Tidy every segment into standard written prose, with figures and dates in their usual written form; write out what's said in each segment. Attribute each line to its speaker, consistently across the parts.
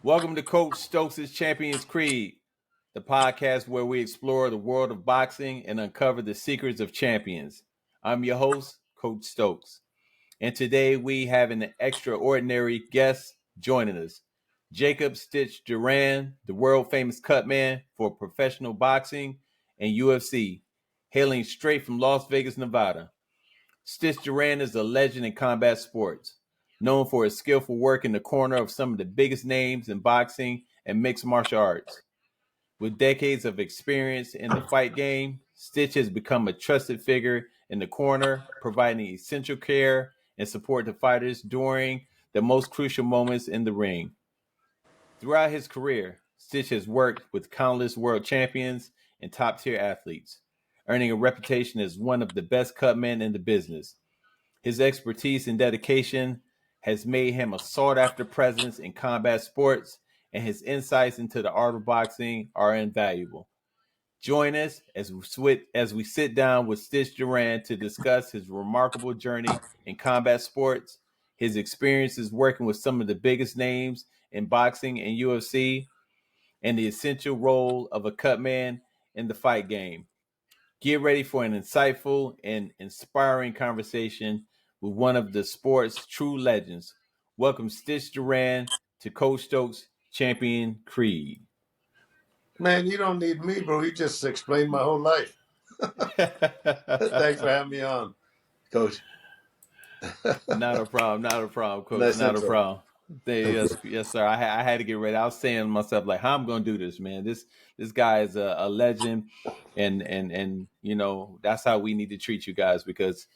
Speaker 1: Welcome to Coach Stokes' Champions Creed, the podcast where we explore the world of boxing and uncover the secrets of champions. I'm your host, Coach Stokes, and today we have an extraordinary guest joining us, Jacob Stitch Duran, the world-famous Cutman for professional boxing and UFC, hailing straight from Las Vegas, Nevada. Stitch Duran is a legend in combat sports, known for his skillful work in the corner of some of the biggest names in boxing and mixed martial arts. With decades of experience in the fight game, Stitch has become a trusted figure in the corner, providing essential care and support to fighters during the most crucial moments in the ring. Throughout his career, Stitch has worked with countless world champions and top-tier athletes, earning a reputation as one of the best cutmen in the business. His expertise and dedication has made him a sought-after presence in combat sports, and his insights into the art of boxing are invaluable. Join us as we sit down with Stitch Duran to discuss his remarkable journey in combat sports, his experiences working with some of the biggest names in boxing and UFC, and the essential role of a cutman in the fight game. Get ready for an insightful and inspiring conversation with one of the sport's true legends. Welcome Stitch Duran to Coach Stokes Champion Creed.
Speaker 2: Man, you don't need me, bro. You just explained my whole life. Thanks for having me on, Coach.
Speaker 1: Not a problem, Coach.
Speaker 2: Nice
Speaker 1: Not a
Speaker 2: intro.
Speaker 1: problem. Yes, sir. I had to get ready. I was saying to myself, like, how I'm going to do this, man. This guy is a legend, and that's how we need to treat you guys because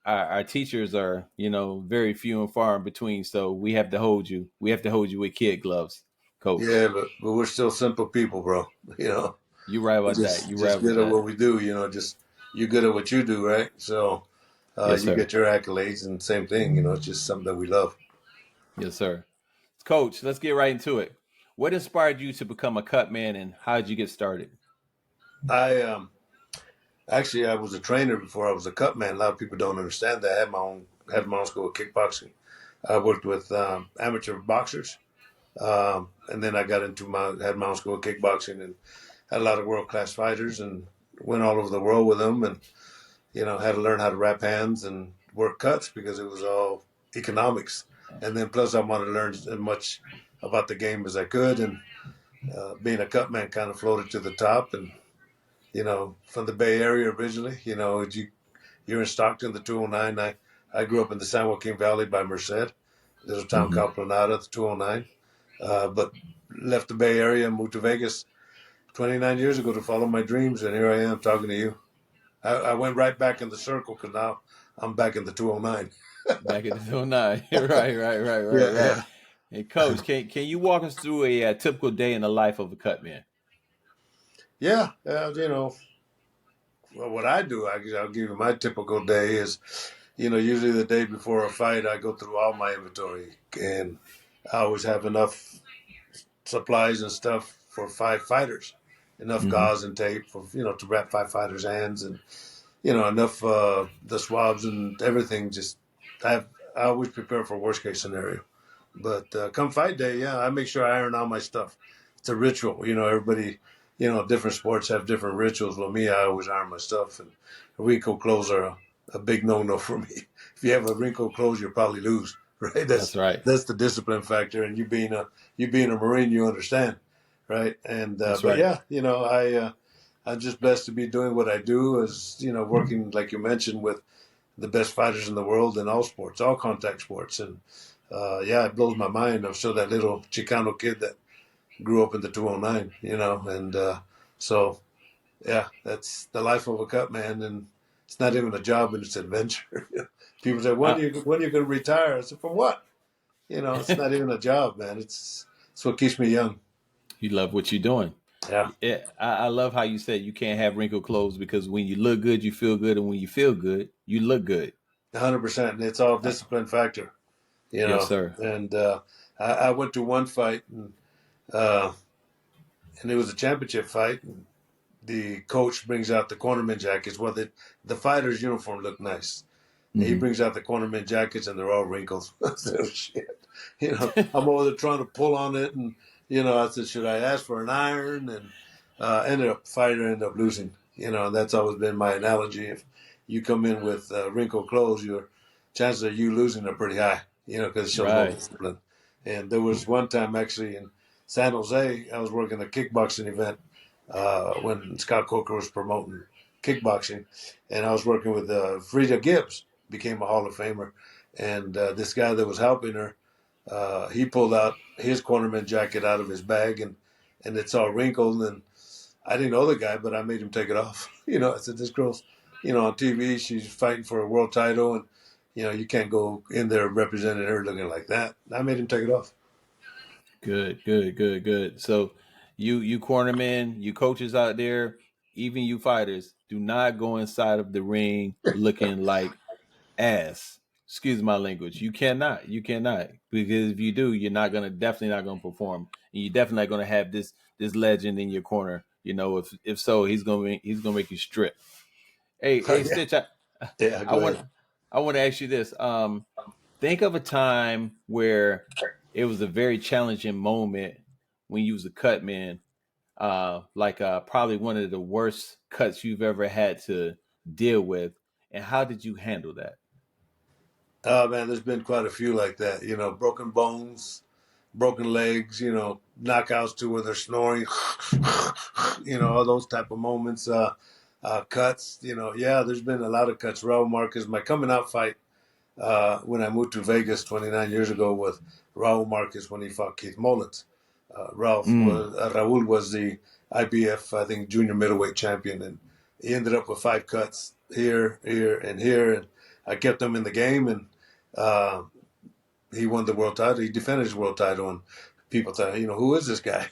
Speaker 1: our teachers are very few and far in between. So we have to hold you. We have to hold you with kid gloves, Coach.
Speaker 2: Yeah, but we're still simple people, bro.
Speaker 1: You right about that. You right
Speaker 2: just
Speaker 1: about
Speaker 2: good at
Speaker 1: that.
Speaker 2: what we do. Just you're good at what you do, right? So
Speaker 1: Yes,
Speaker 2: you
Speaker 1: sir.
Speaker 2: get your accolades, and same thing. It's just something that we love.
Speaker 1: Yes, sir. Coach, let's get right into it. What inspired you to become a cut man, and how did you get started?
Speaker 2: I actually I was a trainer before I was a cut man. A lot of people don't understand that. I had my own school of kickboxing. I worked with amateur boxers. And then I got had my own school of kickboxing and had a lot of world-class fighters and went all over the world with them and, had to learn how to wrap hands and work cuts because it was all economics. And then plus I wanted to learn as much about the game as I could. And being a cut man kind of floated to the top. And, from the Bay Area originally, you're in Stockton, the 209. I grew up in the San Joaquin Valley by Merced, little town called Planada, the 209. But left the Bay Area and moved to Vegas 29 years ago to follow my dreams, and here I am talking to you. I went right back in the circle because now I'm back in the 209.
Speaker 1: Back in the 2009. Right.
Speaker 2: Yeah.
Speaker 1: Hey, Coach, can you walk us through a typical day in the life of a cut man?
Speaker 2: Yeah. What I do, I'll give you my typical day is, usually the day before a fight, I go through all my inventory, and I always have enough supplies and stuff for 5 fighters, enough gauze and tape for to wrap 5 fighters' hands, and enough the swabs and everything. Just I always prepare for worst case scenario. But come fight day, yeah, I make sure I iron all my stuff. It's a ritual, everybody. Different sports have different rituals. Well, me, I always iron my stuff, and wrinkle clothes are a big no-no for me. If you have a wrinkle clothes, you'll probably lose. Right?
Speaker 1: That's right.
Speaker 2: That's the discipline factor, and you being a Marine, you understand, right? And
Speaker 1: That's
Speaker 2: but
Speaker 1: right.
Speaker 2: yeah, I'm just blessed to be doing what I do, as working like you mentioned with the best fighters in the world in all sports, all contact sports, and yeah, it blows my mind. I'm still that little Chicano kid that grew up in the 209, and so yeah, that's the life of a cut man, and it's not even a job, and it's an adventure. People say, when are you going to retire? I said, from what? It's not even a job, man. It's what keeps me young.
Speaker 1: You love what you're doing.
Speaker 2: Yeah.
Speaker 1: I love how you said you can't have wrinkled clothes because when you look good, you feel good, and when you feel good, you look good.
Speaker 2: 100%. And it's all discipline factor,
Speaker 1: Yes, sir.
Speaker 2: And I went to one fight, and it was a championship fight. And the coach brings out the cornerman jackets. Well, the fighter's uniform looked nice. And he brings out the cornerman jackets, and they're all wrinkles. I said, oh, shit. I'm over there trying to pull on it, and I said, should I ask for an iron? And fighter ended up losing. And that's always been my analogy. If you come in with wrinkled clothes, your chances of you losing are pretty high. Because it shows no
Speaker 1: Right.
Speaker 2: discipline. And there was one time actually in San Jose, I was working a kickboxing event when Scott Coker was promoting kickboxing, and I was working with Frida Gibbs, became a Hall of Famer, and this guy that was helping her, he pulled out his cornerman jacket out of his bag, and it's all wrinkled, and I didn't know the guy, but I made him take it off. I said, this girl's, on TV, she's fighting for a world title, and you can't go in there representing her looking like that. I made him take it off.
Speaker 1: Good, good, good, good. So you cornermen, you coaches out there, even you fighters, do not go inside of the ring looking like ass. Excuse my language. You cannot. You cannot. Because if you do, you're not gonna definitely not gonna perform. And you're definitely not gonna have this legend in your corner. If so, he's gonna make you strip. Hey,
Speaker 2: Yeah,
Speaker 1: Stitch, I
Speaker 2: yeah.
Speaker 1: I
Speaker 2: Go
Speaker 1: want
Speaker 2: ahead.
Speaker 1: I want to ask you this. Think of a time where it was a very challenging moment when you was a cut man, probably one of the worst cuts you've ever had to deal with, and how did you handle that?
Speaker 2: Oh man, there's been quite a few like that. Broken bones, broken legs. Knockouts to where they're snoring. All those type of moments. Cuts. Yeah, there's been a lot of cuts. Raul Marquez, my coming out fight when I moved to Vegas 29 years ago with Raul Marquez when he fought Keith Mullins. Raul was the IBF, I think, junior middleweight champion, and he ended up with 5 cuts here, and here, and I kept him in the game, and uh, he won the world title. He defended his world title, and people thought, who is this guy?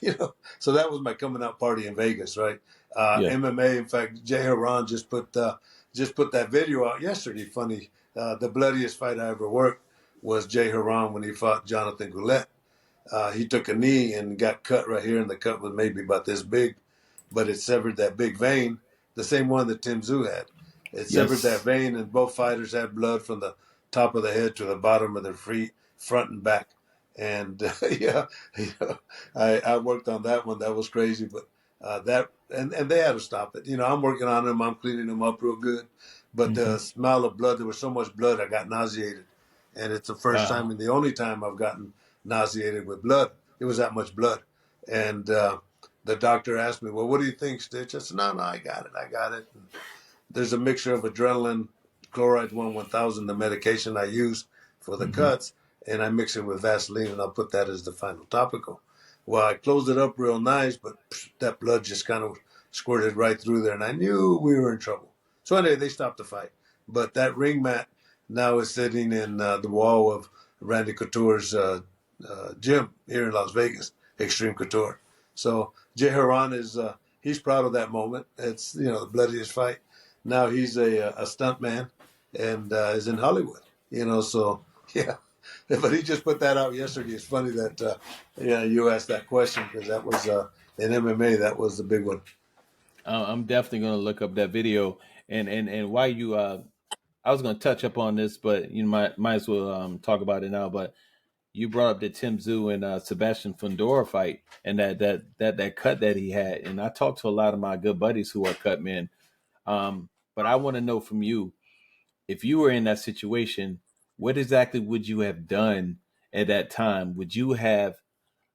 Speaker 2: So that was my coming out party in Vegas, right?
Speaker 1: Yeah.
Speaker 2: MMA. In fact, Jay Haran just put that video out yesterday. Funny, the bloodiest fight I ever worked was Jay Haran when he fought Jonathan Goulet. He took a knee and got cut right here, and the cut was maybe about this big, but it severed that big vein, the same one that Tim Tszyu had. It severed that
Speaker 1: Yes.
Speaker 2: vein, and both fighters had blood from the top of the head to the bottom of their feet, front and back. And yeah, I worked on that one. That was crazy, but and they had to stop it. I'm working on them. I'm cleaning them up real good, but the smell of blood, there was so much blood, I got nauseated, and it's the first time
Speaker 1: Wow.
Speaker 2: and the only time I've gotten nauseated with blood. It was that much blood, and the doctor asked me, "Well, what do you think, Stitch?" I said, "No, I got it. I got it." And there's a mixture of adrenaline, chloride 1000, the medication I use for the cuts, and I mix it with Vaseline, and I'll put that as the final topical. Well, I closed it up real nice, but that blood just kind of squirted right through there, and I knew we were in trouble. So anyway, they stopped the fight. But that ring mat now is sitting in the wall of Randy Couture's gym here in Las Vegas, Extreme Couture. So Jay Haran is he's proud of that moment. It's the bloodiest fight. Now he's a stunt man and is in Hollywood. So yeah. But he just put that out yesterday. It's funny that you asked that question because that was in MMA. That was the big one.
Speaker 1: I'm definitely gonna look up that video. And why you I was gonna touch up on this, but you might as well talk about it now. But you brought up the Tim Tszyu and Sebastian Fundora fight, and that cut that he had. And I talked to a lot of my good buddies who are cut men. But I want to know from you, if you were in that situation, what exactly would you have done at that time? Would you have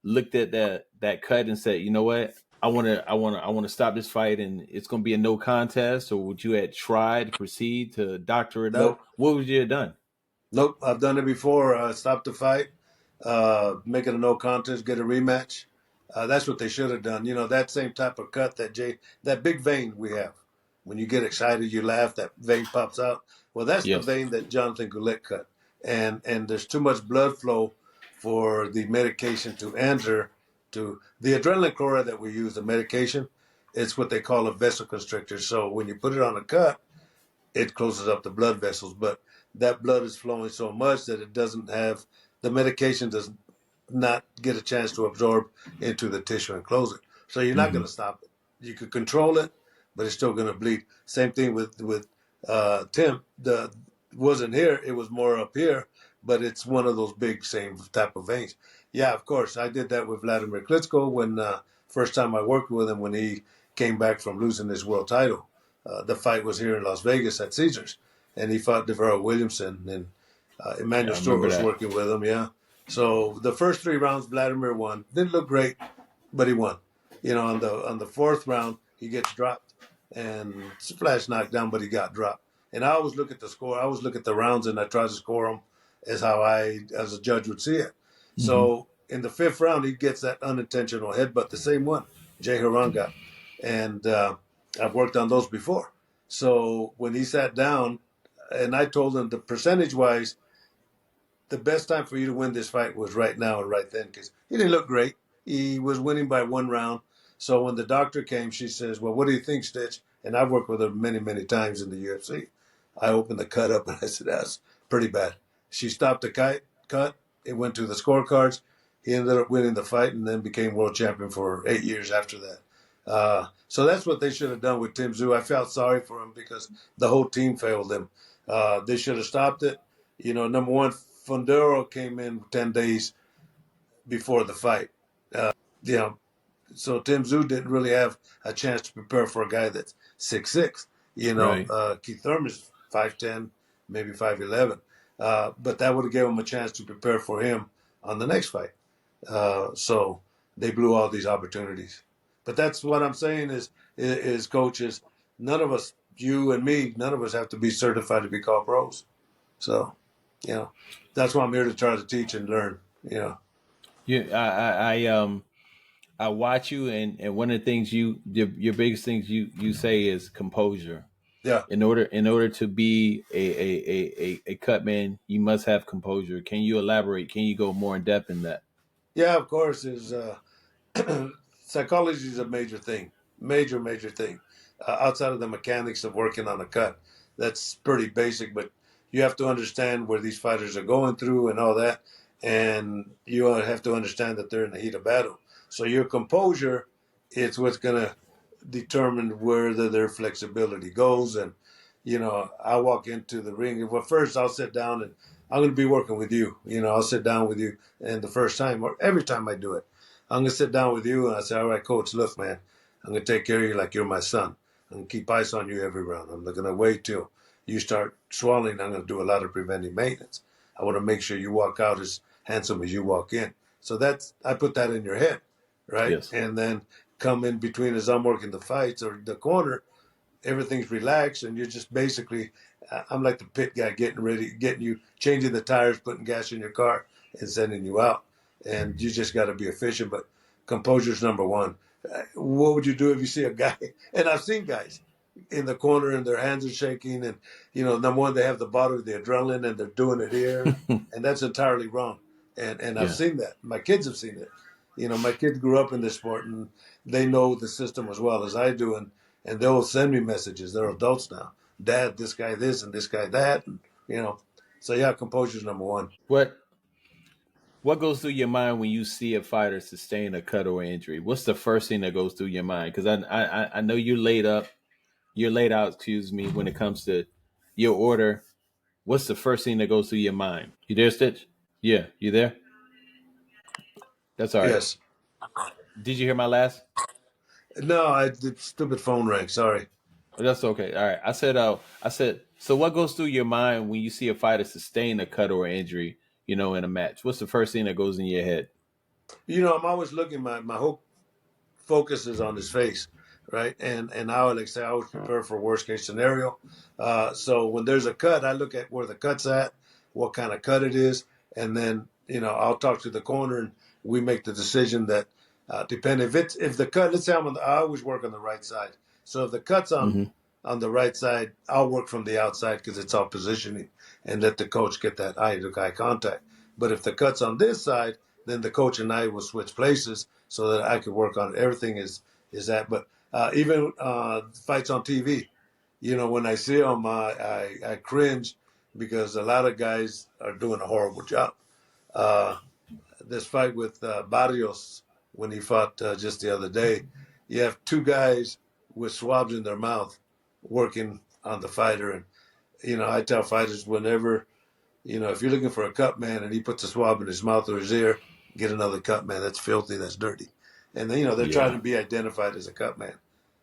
Speaker 1: looked at that cut and said, you know what, I want to stop this fight and it's going to be a no contest, or would you have tried to proceed to doctor it up?
Speaker 2: Nope.
Speaker 1: What would you have done?
Speaker 2: Nope, I've done it before. Stop the fight, make it a no contest, get a rematch. That's what they should have done. That same type of cut that big vein we have. When you get excited, you laugh, that vein pops out. Well, that's the
Speaker 1: Yes.
Speaker 2: vein that Jonathan Goulet cut. And there's too much blood flow for the medication to enter to the adrenaline chloride that we use, the medication. It's what they call a vasoconstrictor. So when you put it on a cut, it closes up the blood vessels, but that blood is flowing so much that it doesn't have the medication does not get a chance to absorb into the tissue and close it. So you're not going to stop it. You could control it, but it's still going to bleed. Same thing with Tim. wasn't here. It was more up here, but it's one of those big same type of veins. Yeah, of course. I did that with Vladimir Klitschko when first time I worked with him when he came back from losing his world title. The fight was here in Las Vegas at Caesars, and he fought Devereux Williamson, and
Speaker 1: Yeah,
Speaker 2: Emmanuel
Speaker 1: I
Speaker 2: Stewart
Speaker 1: remember
Speaker 2: was
Speaker 1: that.
Speaker 2: working with him. Yeah. So the first 3 rounds, Vladimir won. Didn't look great, but he won. On the fourth round, he gets dropped and Splash knocked down, but he got dropped. And I always look at the score. I always look at the rounds and I try to score them as how I, as a judge, would see it.
Speaker 1: Mm-hmm.
Speaker 2: So in the fifth round, he gets that unintentional headbutt, the same one Jay Haran got. And I've worked on those before. So when he sat down, and I told him the percentage wise, the best time for you to win this fight was right now and right then because he didn't look great. He was winning by 1 round. So when the doctor came, she says, "Well, what do you think, Stitch?" And I've worked with her many, many times in the UFC. I opened the cut up and I said, "That's pretty bad." She stopped the cut. It went to the scorecards. He ended up winning the fight and then became world champion for 8 years after that. So that's what they should have done with Tim Tszyu. I felt sorry for him because the whole team failed him. They should have stopped it. Number one, Fondero came in 10 days before the fight. You know, so Tim Tszyu didn't really have a chance to prepare for a guy that's 6'6".
Speaker 1: Right.
Speaker 2: Keith Thurman's 5'10", maybe 5'11". But that would have given him a chance to prepare for him on the next fight. So they blew all these opportunities. But that's what I'm saying is coaches, none of us, you and me, none of us have to be certified to be called pros. So, that's why I'm here to try to teach and learn.
Speaker 1: Yeah, I watch you, and one of the things your biggest things you say is composure.
Speaker 2: Yeah.
Speaker 1: In order to be a cut man, you must have composure. Can you elaborate? Can you go more in depth in that?
Speaker 2: Yeah, of course, is psychology is a major thing, major thing. Outside of the mechanics of working on a cut, that's pretty basic. But you have to understand where these fighters are going through and all that, and you have to understand that they're in the heat of battle. So your composure, it's what's gonna determine whether their flexibility goes. And I walk into the ring. Well, first I'll sit down and I'm going to be working with you. I'll sit down with you, and the first time or every time I do it, I'm going to sit down with you and I say, "All right, coach, look, man, I'm going to take care of you like you're my son. I'm going to keep ice on you every round. I'm not going to wait till you start swallowing. I'm going to do a lot of preventive maintenance. I want to make sure you walk out as handsome as you walk in." So I put that in your head, right?
Speaker 1: Yes.
Speaker 2: And then come in between as I'm working the fights or the corner, everything's relaxed and you're just basically, I'm like the pit guy getting ready, getting you, changing the tires, putting gas in your car and sending you out. And you just got to be efficient, but composure's number one. What would you do if you see a guy, and I've seen guys in the corner and their hands are shaking and, number one, they have the bottle of the adrenaline and they're doing it here and that's entirely wrong. And I've
Speaker 1: Yeah.
Speaker 2: seen that. My kids have seen it. My kids grew up in this sport and they know the system as well as I do. And they'll send me messages. They're adults now. "Dad, this guy this and this guy that." And. So yeah, composure's number one.
Speaker 1: What goes through your mind when you see a fighter sustain a cut or injury? What's the first thing that goes through your mind? Because I know you're laid out. Excuse me. When it comes to your order, what's the first thing that goes through your mind? You there, Stitch? Yeah, you there? That's all right.
Speaker 2: Yes.
Speaker 1: Did you hear my last?
Speaker 2: No, the stupid phone rang. Sorry.
Speaker 1: That's okay. All right. I said. So, what goes through your mind when you see a fighter sustain a cut or injury? In a match. What's the first thing that goes in your head?
Speaker 2: I'm always looking. My whole focus is on his face, right? And I would like say I always prepare for worst case scenario. So when there's a cut, I look at where the cut's at, what kind of cut it is, and then I'll talk to the corner and we make the decision that depending if the cut. Let's say I always work on the right side. So if the cut's
Speaker 1: Mm-hmm.
Speaker 2: on the right side, I'll work from the outside because it's all positioning and let the coach get that eye to eye contact. But if the cut's on this side, then the coach and I will switch places so that I could work on everything is that. But even fights on TV, when I see them, I cringe because a lot of guys are doing a horrible job. Uh, this fight with Barrios when he fought just the other day, you have two guys with swabs in their mouth working on the fighter, and I tell fighters whenever, if you're looking for a cut man and he puts a swab in his mouth or his ear, get another cut man. That's filthy. That's dirty. And then, they're trying to be identified as a cut man.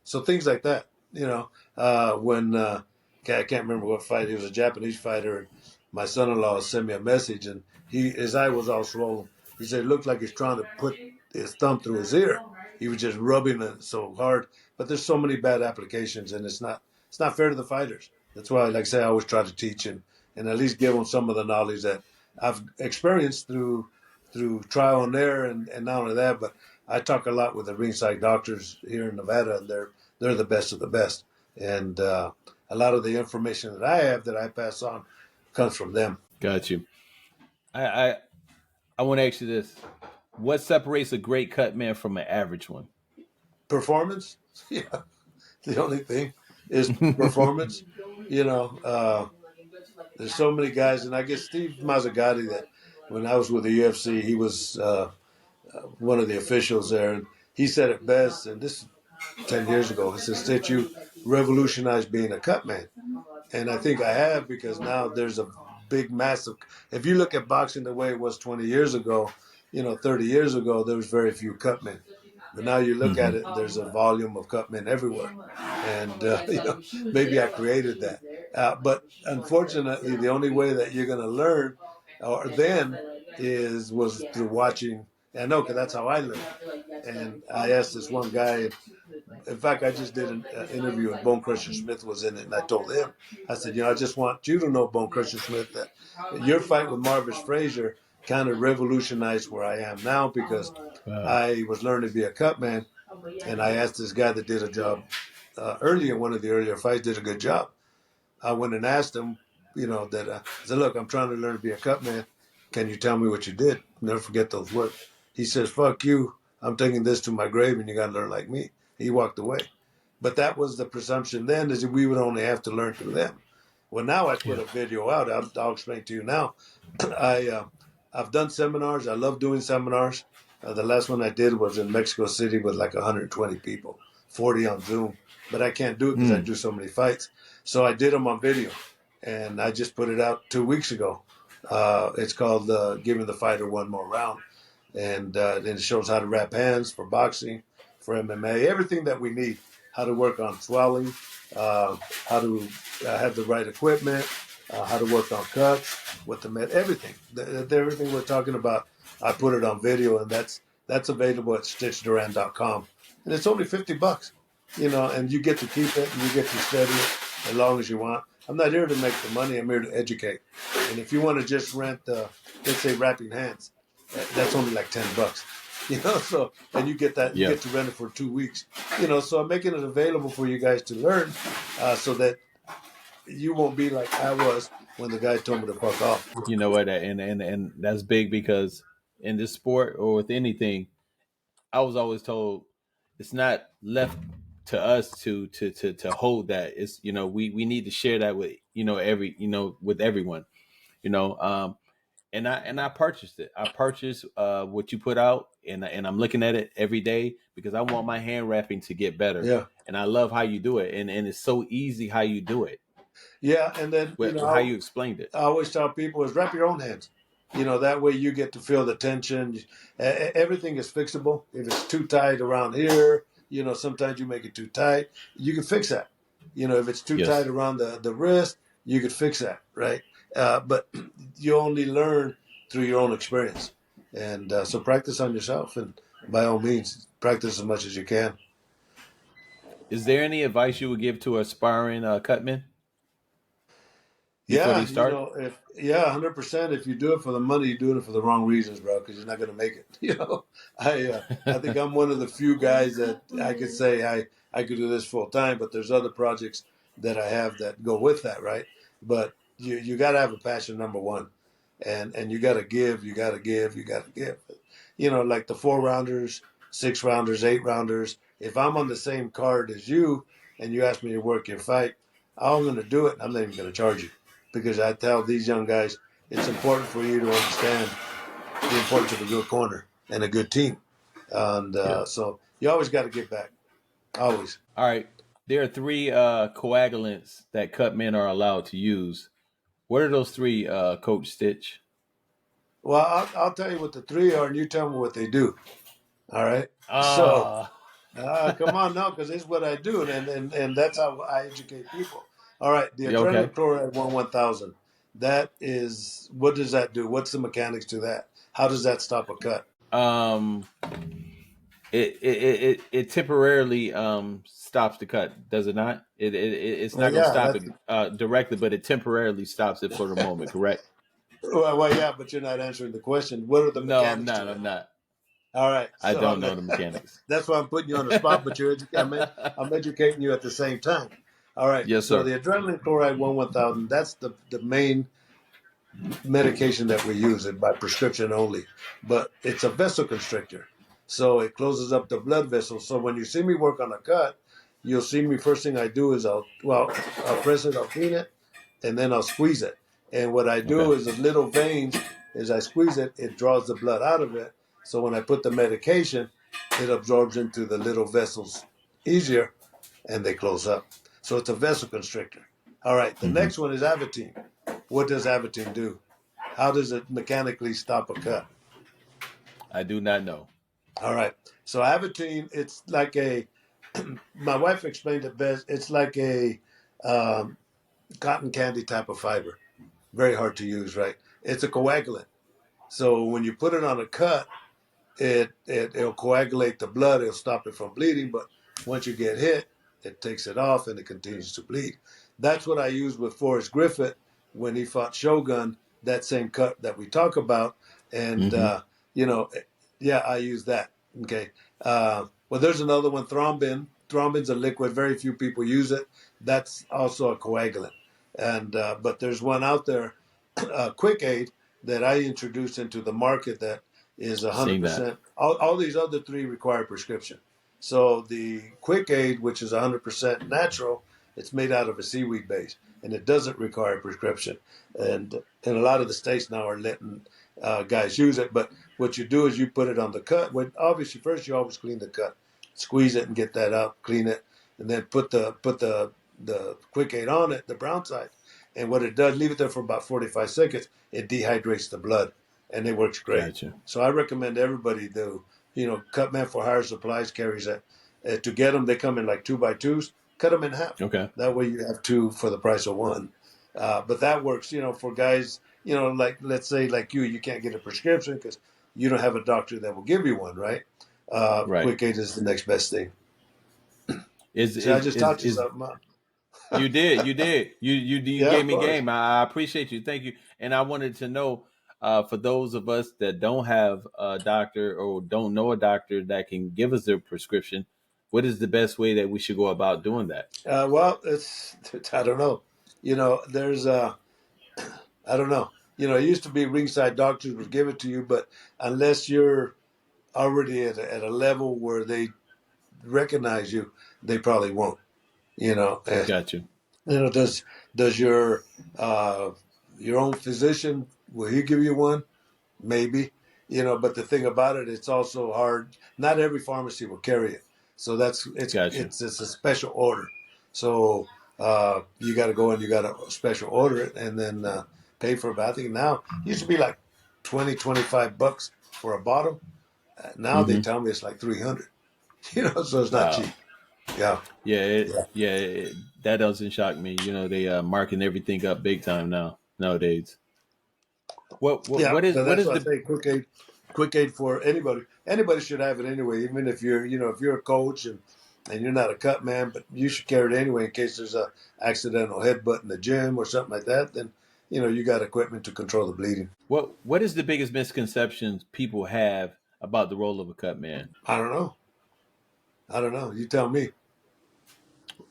Speaker 2: So things like that, when I can't remember what fight. He was a Japanese fighter. And my son-in-law sent me a message, and his eye was all swollen. He said it looked like he's trying to put his thumb through his ear. He was just rubbing it so hard. But there's so many bad applications, and it's not fair to the fighters. That's why, like I say, I always try to teach and at least give them some of the knowledge that I've experienced through trial and error, and not only that, but I talk a lot with the ringside doctors here in Nevada, and they're the best of the best. And a lot of the information that I have that I pass on comes from them.
Speaker 1: Got you. I want to ask you this: what separates a great cut man from an average one?
Speaker 2: Performance, yeah. The only thing is performance. There's so many guys, and I guess Steve Mazzagatti, that when I was with the UFC, he was one of the officials there, and he said it best, and this is 10 years ago. He said, Stitch, you revolutionized being a cut man. And I think I have, because now there's a big, massive. If you look at boxing the way it was 20 years ago, 30 years ago, there was very few cut men. But now you look at it, there's a volume of cut men everywhere. And, maybe I created that. But unfortunately, the only way that you're going to learn was through watching. I know, because that's how I learned. And I asked this one guy. In fact, I just did an interview, and Bone Crusher Smith was in it, and I told him, I said, I just want you to know, Bone Crusher Smith, that your fight with Marvis Frazier kind of revolutionized where I am now, because I was learning to be a cut man, and I asked this guy that did a job earlier, one of the earlier fights, did a good job. I went and asked him, that I said, look, I'm trying to learn to be a cut man. Can you tell me what you did? Never forget those words. He says, fuck you. I'm taking this to my grave, and you got to learn like me. He walked away. But that was the presumption then, is that we would only have to learn through them. Well, now I put a video out. I'll explain to you now. I've done seminars. I love doing seminars. The last one I did was in Mexico City with like 120 people, 40 on Zoom. But I can't do it because I do so many fights. So I did them on video, and I just put it out 2 weeks ago. It's called Giving the Fighter One More Round. And it shows how to wrap hands for boxing, for MMA, everything that we need, how to work on swelling, how to have the right equipment, how to work on cuts, what the everything. Everything we're talking about, I put it on video, and that's available at stitchduran.com. And it's only $50, and you get to keep it, and you get to study it as long as you want. I'm not here to make the money. I'm here to educate. And if you want to just rent, let's say, wrapping hands, that's only like $10. So, and you get that, you get to rent it for 2 weeks, so I'm making it available for you guys to learn, so that you won't be like I was when the guy told me to fuck off.
Speaker 1: You know what? And that's big, because in this sport, or with anything, I was always told it's not left to us to hold that. It's, we need to share that with, with everyone, and I purchased it. I purchased what you put out, and I'm looking at it every day, because I want my hand wrapping to get better.
Speaker 2: Yeah.
Speaker 1: And I love how you do it, and it's so easy how you do it.
Speaker 2: Yeah, and then
Speaker 1: How you explained it.
Speaker 2: I always tell people is wrap your own hands. That way you get to feel the tension. Everything is fixable. If it's too tight around here, sometimes you make it too tight. You can fix that. If it's too tight around the wrist, you could fix that, right? But you only learn through your own experience. And so practice on yourself, and by all means, practice as much as you can.
Speaker 1: Is there any advice you would give to aspiring cutmen before
Speaker 2: Yeah,
Speaker 1: they start?
Speaker 2: 100%. If you do it for the money, you're doing it for the wrong reasons, bro, because you're not going to make it. I think I'm one of the few guys that I could say I could do this full time, but there's other projects that I have that go with that, right? But you got to have a passion, number one, and you got to give, you got to give. Like the 4-rounders, 6-rounders, 8-rounders. If I'm on the same card as you and you ask me to work your fight, I'm going to do it. I'm not even going to charge you, because I tell these young guys it's important for you to understand the importance of a good corner and a good team. And so you always got to give back. Always.
Speaker 1: All right. There are three coagulants that Cutmen are allowed to use. What are those three, Coach Stitch?
Speaker 2: Well, I'll tell you what the three are, and you tell me what they do. All right. So,
Speaker 1: Ah,
Speaker 2: come on now, because it's what I do, and that's how I educate people. All right. The
Speaker 1: yeah, okay.
Speaker 2: adrenaline chloride 1000. That is, what does that do? What's the mechanics to that? How does that stop a cut?
Speaker 1: Um, it temporarily stops the cut, does it not? It's
Speaker 2: Well,
Speaker 1: not going to
Speaker 2: yeah,
Speaker 1: stop
Speaker 2: that's
Speaker 1: it directly, but it temporarily stops it for the moment. Correct?
Speaker 2: well, yeah, but you're not answering the question. What are the
Speaker 1: No, I'm
Speaker 2: mechanics
Speaker 1: not.
Speaker 2: to
Speaker 1: I'm
Speaker 2: it?
Speaker 1: not.
Speaker 2: All right,
Speaker 1: I
Speaker 2: so
Speaker 1: don't know the mechanics.
Speaker 2: that's why I'm putting you on the spot, but I'm educating you at the same time. All right,
Speaker 1: Yes,
Speaker 2: so
Speaker 1: sir.
Speaker 2: the adrenaline chloride 1000, that's the main medication that we use it by prescription only, but it's a vasoconstrictor. So it closes up the blood vessels. So when you see me work on a cut, you'll see me first thing I do is I'll press it, I'll clean it, and then I'll squeeze it. And what I
Speaker 1: Okay.
Speaker 2: do is the little veins, as I squeeze it, it draws the blood out of it. So when I put the medication, it absorbs into the little vessels easier and they close up. So it's a vasoconstrictor. All right, the
Speaker 1: Hmm.
Speaker 2: next one is Avitine. What does Avitine do? How does it mechanically stop a cut?
Speaker 1: I do not know.
Speaker 2: All right, so Avitine, it's like a, my wife explained it best, it's like a um, cotton candy type of fiber. Very hard to use, right? It's a coagulant. So when you put it on a cut, it'll coagulate the blood. It'll stop it from bleeding. But once you get hit, it takes it off and it continues to bleed. That's what I used with Forrest Griffith when he fought Shogun. That same cut that we talk about, and
Speaker 1: Hmm.
Speaker 2: you know, yeah, I use that. Okay. Well, there's another one, thrombin. Thrombin's a liquid. Very few people use it. That's also a coagulant. And but there's one out there, Quick Aid, that I introduced into the market that is
Speaker 1: Seen that.
Speaker 2: 100%. All these other three require prescription. So the Quick Aid, which is 100% natural, it's made out of a seaweed base, and it doesn't require prescription. And a lot of the states now are letting guys use it. But what you do is you put it on the cut. When obviously first you always clean the cut, squeeze it and get that out, clean it, and then put the Quick Aid on it, the brown side. And what it does, leave it there for about 45 seconds. It dehydrates the blood, and it works great.
Speaker 1: Gotcha.
Speaker 2: So I recommend everybody do. Cutman for Hire Supplies carries that. To get them, they come in like 2x2s. Cut them in half.
Speaker 1: Okay.
Speaker 2: That way you have two for the price of one. But that works, for guys, like let's say like you can't get a prescription because you don't have a doctor that will give you one, right?
Speaker 1: Right.
Speaker 2: Quick Aid is the next best thing.
Speaker 1: Is
Speaker 2: So I
Speaker 1: is
Speaker 2: just
Speaker 1: is
Speaker 2: taught you
Speaker 1: is
Speaker 2: something.
Speaker 1: You did. You did. You
Speaker 2: Yeah,
Speaker 1: gave
Speaker 2: of
Speaker 1: me
Speaker 2: course.
Speaker 1: game. I appreciate you. Thank you. And I wanted to know, for those of us that don't have a doctor or don't know a doctor that can give us their prescription, what is the best way that we should go about doing that?
Speaker 2: Well, I don't know. There's I don't know. It used to be ringside doctors would give it to you, but unless you're already at a level where they recognize you, they probably won't. You know, uh,
Speaker 1: Gotcha.
Speaker 2: does your own physician, will he give you one? Maybe. But the thing about it, it's also hard. Not every pharmacy will carry it, so that's it's
Speaker 1: Gotcha.
Speaker 2: it's it's a special order. So you got to go and you got to special order it and then pay for it. But I think now it used to be like 20-25 bucks for a bottle. Now they
Speaker 1: Mm-hmm.
Speaker 2: tell me it's like 300. So it's not cheap.
Speaker 1: Wow.
Speaker 2: Yeah,
Speaker 1: Yeah.
Speaker 2: yeah,
Speaker 1: That doesn't shock me. They marking everything up big time nowadays.
Speaker 2: yeah. So
Speaker 1: What
Speaker 2: that's
Speaker 1: is
Speaker 2: why I
Speaker 1: the
Speaker 2: say quick aid for anybody. Anybody should have it anyway, even if you're a coach and you're not a cut man, but you should carry it anyway in case there's a accidental headbutt in the gym or something like that. Then you got equipment to control the bleeding.
Speaker 1: what is the biggest misconceptions people have about the role of a cut man?
Speaker 2: I don't know. I don't know. You tell me.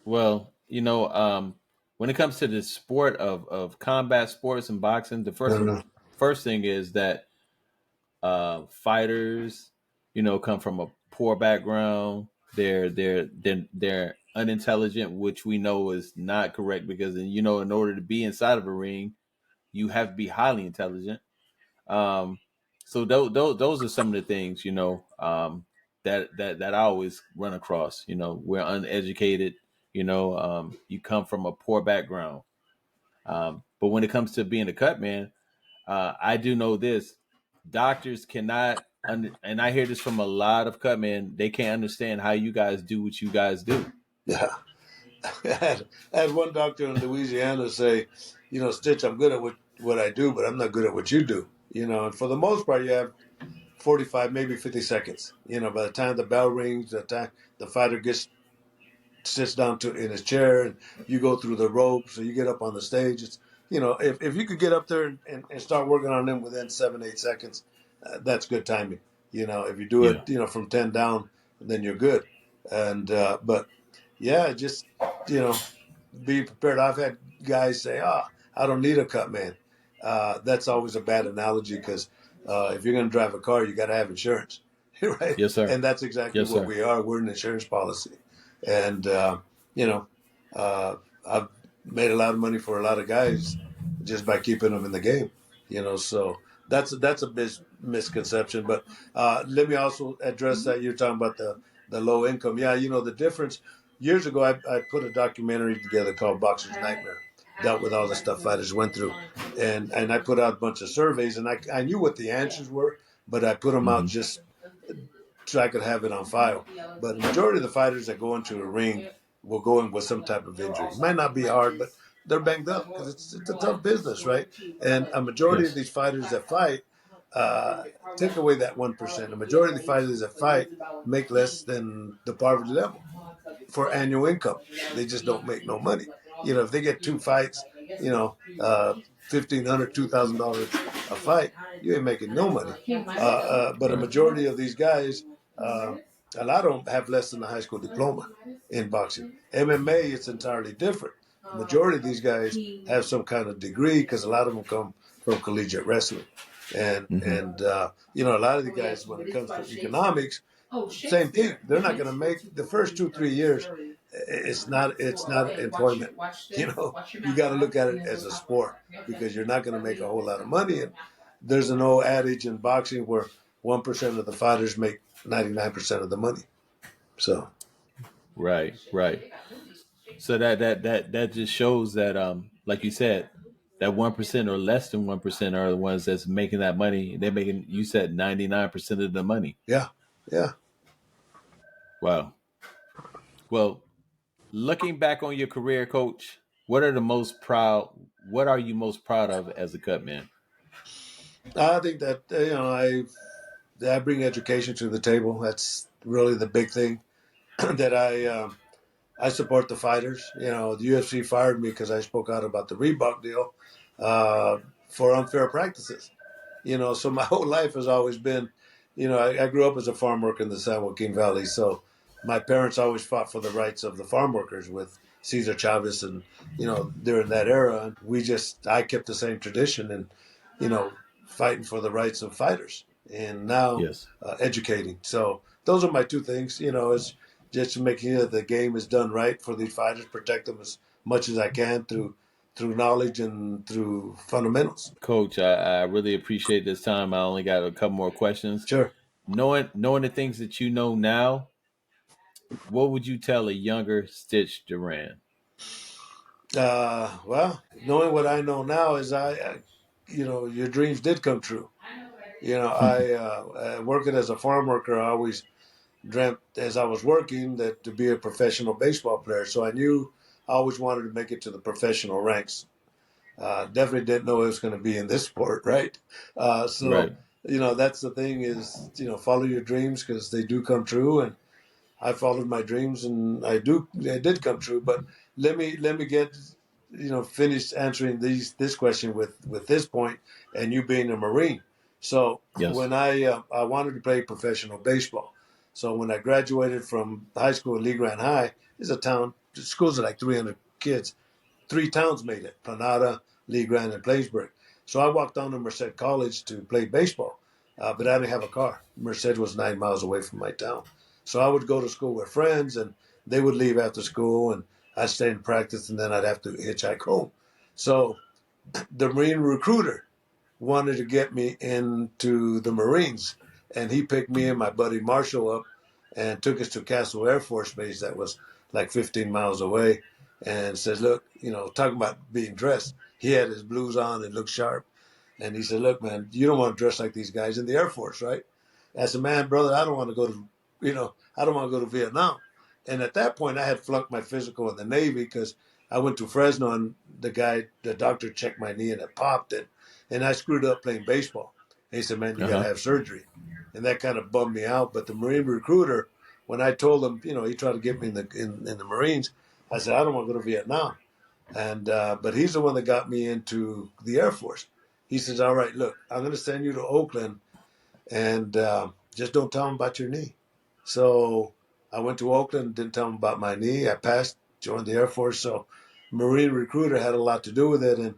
Speaker 1: Well, when it comes to the sport of combat sports and boxing, the
Speaker 2: I don't know.
Speaker 1: first thing is that fighters, come from a poor background. They're unintelligent, which we know is not correct because in order to be inside of a ring, you have to be highly intelligent. Um, so those are some of the things that I always run across. We're uneducated. You come from a poor background. But when it comes to being a cut man, I do know this: doctors cannot, and I hear this from a lot of cut men. They can't understand how you guys do what you guys do.
Speaker 2: Yeah. I had one doctor in Louisiana say, Stitch, I'm good at what I do, but I'm not good at what you do. And for the most part, you have 45, maybe 50 seconds. By the time the bell rings, the time the fighter sits down in his chair, and you go through the ropes, so you get up on the stage. It's if you could get up there and start working on them within 7-8 seconds, that's good timing. If you do
Speaker 1: Yeah.
Speaker 2: it, from 10 down, then you're good. And but yeah, just be prepared. I've had guys say, I don't need a cut man. That's always a bad analogy because if you're going to drive a car, you got to have insurance, right?
Speaker 1: Yes, sir.
Speaker 2: And that's exactly
Speaker 1: Yes,
Speaker 2: what
Speaker 1: sir.
Speaker 2: we are. We're an insurance policy. And, I've made a lot of money for a lot of guys just by keeping them in the game, so that's a misconception. But let me also address that. You're talking about the low income. Yeah, the difference. Years ago, I put a documentary together called Boxer's Nightmare. Dealt with all the stuff fighters went through, and I put out a bunch of surveys, and I knew what the answers were, but I put them out
Speaker 1: Mm-hmm.
Speaker 2: just so I could have it on file. But the majority of the fighters that go into a ring will go in with some type of injury. It might not be hard, but they're banged up because it's a tough business, right? And a majority of
Speaker 1: Yes.
Speaker 2: these fighters that fight, take away that 1%. A majority of the fighters that fight make less than the poverty level for annual income. They just don't make no money. If they get two fights, $1,500, $2,000 a fight, you ain't making no money. But a
Speaker 1: Right.
Speaker 2: majority of these guys, a lot of them have less than a high school diploma in boxing. MMA, it's entirely different. The majority of these guys have some kind of degree because a lot of them come from collegiate wrestling. And
Speaker 1: Mm-hmm.
Speaker 2: and a lot of the guys, when it comes to economics, same thing. They're not going to make the first 2-3 years. It's not employment. You got to look at it as a sport because you're not going to make a whole lot of money. And there's an old adage in boxing where 1% of the fighters make 99% of the money. So
Speaker 1: Right. Right. So that just shows that, like you said, that 1% or less than 1% are the ones that's making that money. They're making, you said, 99% of the money.
Speaker 2: yeah, yeah.
Speaker 1: Wow. Well, looking back on your career, Coach, what are you most proud of as a cut man?
Speaker 2: I think that I bring education to the table. That's really the big thing that I support the fighters. The UFC fired me because I spoke out about the Reebok deal for unfair practices. So my whole life has always been, I grew up as a farm worker in the San Joaquin Valley. So my parents always fought for the rights of the farm workers with Cesar Chavez and, during that era. And I kept the same tradition and, fighting for the rights of fighters and now
Speaker 1: Yes.
Speaker 2: educating. So those are my two things, is just to make sure that the game is done right for these fighters, protect them as much as I can through knowledge and through fundamentals.
Speaker 1: Coach, I really appreciate this time. I only got a couple more questions.
Speaker 2: Sure.
Speaker 1: Knowing the things that you know now, what would you tell a younger Stitch Duran?
Speaker 2: Well, knowing what I know now is your dreams did come true. Working as a farm worker, I always dreamt as I was working that to be a professional baseball player. So I knew I always wanted to make it to the professional ranks. Definitely didn't know it was going to be in this sport, right? So
Speaker 1: Right.
Speaker 2: that's the thing is, follow your dreams because they do come true. And I followed my dreams, and I did come true. But let me get finish answering this question with this point, and you being a Marine. So
Speaker 1: Yes.
Speaker 2: when I wanted to play professional baseball, so when I graduated from high school at Lee Grant High, it's a town. The schools are like 300 kids. Three towns made it: Planada, Lee Grant, and Plainsburg. So I walked down to Merced College to play baseball, but I didn't have a car. Merced was 9 miles away from my town. So I would go to school with friends, and they would leave after school, and I'd stay in practice, and then I'd have to hitchhike home. So the Marine recruiter wanted to get me into the Marines, and he picked me and my buddy Marshall up and took us to Castle Air Force Base that was like 15 miles away, and says, "Look, talking about being dressed, he had his blues on and looked sharp." And he said, "Look, man, you don't want to dress like these guys in the Air Force, right?" I said, "Man, brother, I don't want to go to, I don't want to go to Vietnam." And at that point, I had flunked my physical in the Navy because I went to Fresno and the doctor checked my knee and it popped it. And I screwed up playing baseball. And he said, "Man, you got to have surgery." And that kind of bummed me out. But the Marine recruiter, when I told him, he tried to get me in the Marines, I said, "I don't want to go to Vietnam." And but he's the one that got me into the Air Force. He says, "All right, look, I'm going to send you to Oakland, and just don't tell him about your knee." So I went to Oakland, didn't tell him about my knee. I passed, joined the Air Force. So Marine recruiter had a lot to do with it. And,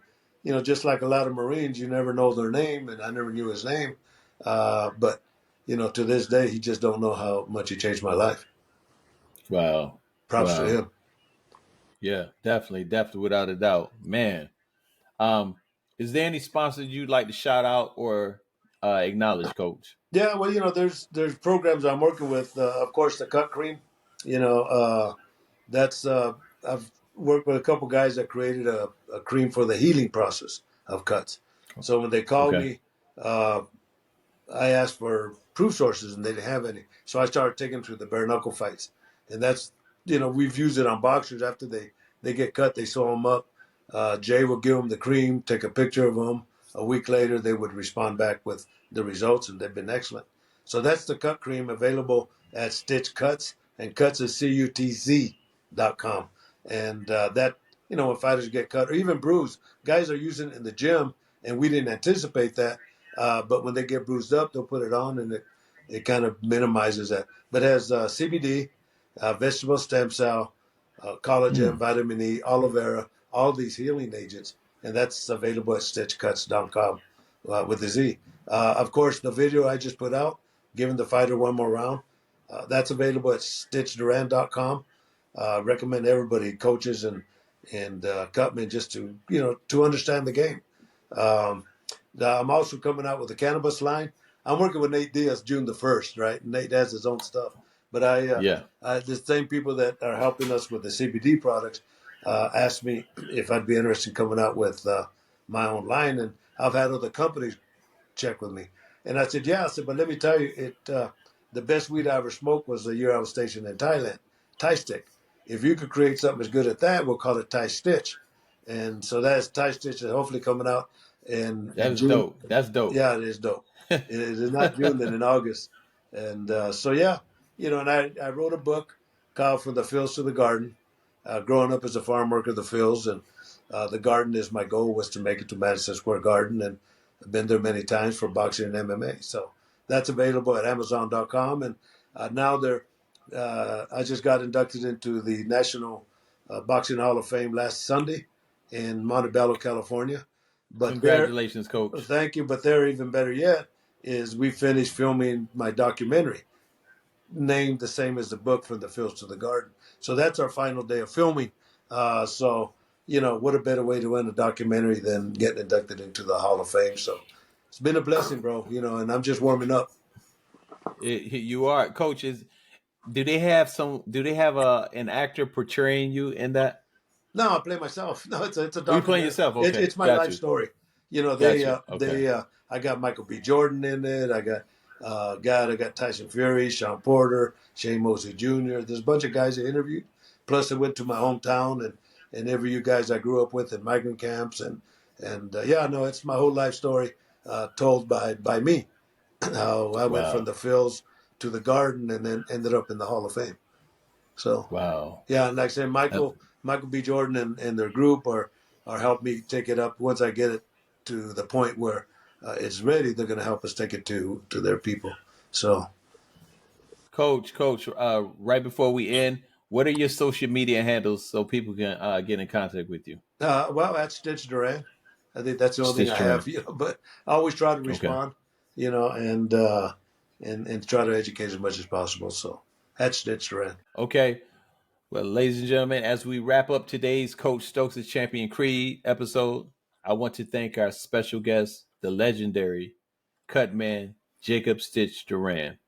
Speaker 2: just like a lot of Marines, you never know their name, and I never knew his name. But, to this day, he just don't know how much he changed my life.
Speaker 1: Wow.
Speaker 2: Props to
Speaker 1: Wow.
Speaker 2: him.
Speaker 1: Yeah, definitely, without a doubt. Man. Um, is there any sponsors you'd like to shout out or acknowledge, Coach?
Speaker 2: Yeah, well, there's programs I'm working with. Of course, the Cut Cream. That's I've worked with a couple guys that created a cream for the healing process of cuts. So when they called
Speaker 1: Okay.
Speaker 2: me, uh, I asked for proof sources and they didn't have any. So I started taking them to the bare knuckle fights, and that's we've used it on boxers after they get cut, they sew them up. Jay will give them the cream, take a picture of them. A week later, they would respond back with the results, and they've been excellent. So that's the cut cream available at Stitch Cuts, and Cuts is CUTZ.com. And that, when fighters get cut or even bruised, guys are using it in the gym, and we didn't anticipate that. But when they get bruised up, they'll put it on, and it kind of minimizes that. But it has CBD, vegetable stem cell, collagen, vitamin E, aloe vera, all these healing agents, and that's available at stitchcuts.com with the Z. Of course, the video I just put out, giving the fighter one more round, that's available at stitchduran.com. Recommend everybody, coaches and Cutman, just to understand the game. I'm also coming out with the cannabis line. I'm working with Nate Diaz June the 1st, right? Nate has his own stuff. But the same people that are helping us with the CBD products asked me if I'd be interested in coming out with my own line. And I've had other companies check with me. And I said, yeah. I said, but let me tell you, the best weed I ever smoked was the year I was stationed in Thailand, Thai stick. If you could create something as good at that, we'll call it Thai Stitch. And so that's Thai Stitch is hopefully coming out in
Speaker 1: That's
Speaker 2: June.
Speaker 1: dope. That's dope.
Speaker 2: Yeah, it is dope. It is not June, then in August. And so, yeah, and I wrote a book called From the Fields to the Garden, growing up as a farm worker, the fields. And the garden is my goal was to make it to Madison Square Garden. And I've been there many times for boxing and MMA. So that's available at Amazon.com. And now I just got inducted into the National Boxing Hall of Fame last Sunday in Montebello, California. But there,
Speaker 1: Congratulations, Coach.
Speaker 2: thank you. But there, even better yet, is we finished filming my documentary, named the same as the book From the Fields to the Garden. So that's our final day of filming. So, what a better way to end a documentary than getting inducted into the Hall of Fame. So it's been a blessing, bro, and I'm just warming up.
Speaker 1: You are, Coach. Do they have an actor portraying you in that?
Speaker 2: No, I play myself. No, it's a
Speaker 1: Or you playing
Speaker 2: documentary.
Speaker 1: yourself?
Speaker 2: It's
Speaker 1: Okay,
Speaker 2: my
Speaker 1: got
Speaker 2: life
Speaker 1: you,
Speaker 2: story.
Speaker 1: got you. Okay,
Speaker 2: I got Michael B. Jordan in it. I got Tyson Fury, Sean Porter, Shane Mosley Jr. There's a bunch of guys I interviewed. Plus, I went to my hometown and every you guys I grew up with in migrant camps and yeah, no, it's my whole life story told by me. How I went from
Speaker 1: wow,
Speaker 2: the fields to the garden and then ended up in the Hall of Fame. So
Speaker 1: wow.
Speaker 2: yeah, and like I say,
Speaker 1: Uh,
Speaker 2: Michael B. Jordan and their group are help me take it up. Once I get it to the point where it's ready, they're going to help us take it to their people. So,
Speaker 1: Coach. Right before we end, what are your social media handles so people can get in contact with you?
Speaker 2: well, that's Stitch Duran. I think that's the only thing
Speaker 1: Stitch
Speaker 2: I
Speaker 1: Duran.
Speaker 2: have. But I always try to
Speaker 1: Okay.
Speaker 2: respond, and try to educate as much as possible. So that's Stitch Duran.
Speaker 1: Okay. Well, ladies and gentlemen, as we wrap up today's Coach Stokes' Champion Creed episode, I want to thank our special guest, the legendary Cutman Jacob Stitch Duran.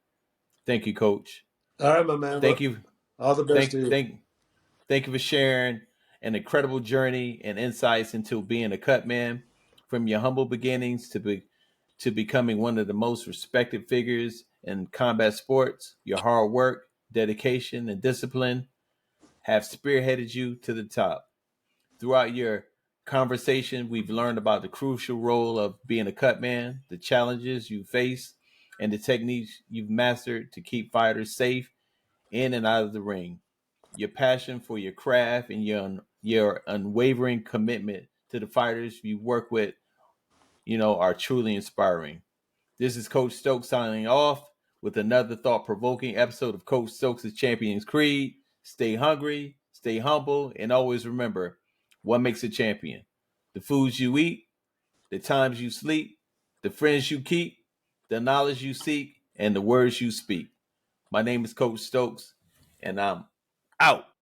Speaker 1: Thank you, Coach.
Speaker 2: All right, my man.
Speaker 1: Thank
Speaker 2: Well,
Speaker 1: you.
Speaker 2: all the best to you.
Speaker 1: Thank Thank you for sharing an incredible journey and insights into being a Cutman, from your humble beginnings to becoming one of the most respected figures in combat sports. Your hard work, dedication, and discipline have spearheaded you to the top. Throughout your conversation, we've learned about the crucial role of being a Cutman, the challenges you face, and the techniques you've mastered to keep fighters safe in and out of the ring. Your passion for your craft and your unwavering commitment to the fighters you work with, are truly inspiring. This is Coach Stokes signing off with another thought-provoking episode of Coach Stokes' Champions Creed. Stay hungry, stay humble, and always remember what makes a champion: the foods you eat, the times you sleep, the friends you keep, the knowledge you seek, and the words you speak. My name is Coach Stokes, and I'm out.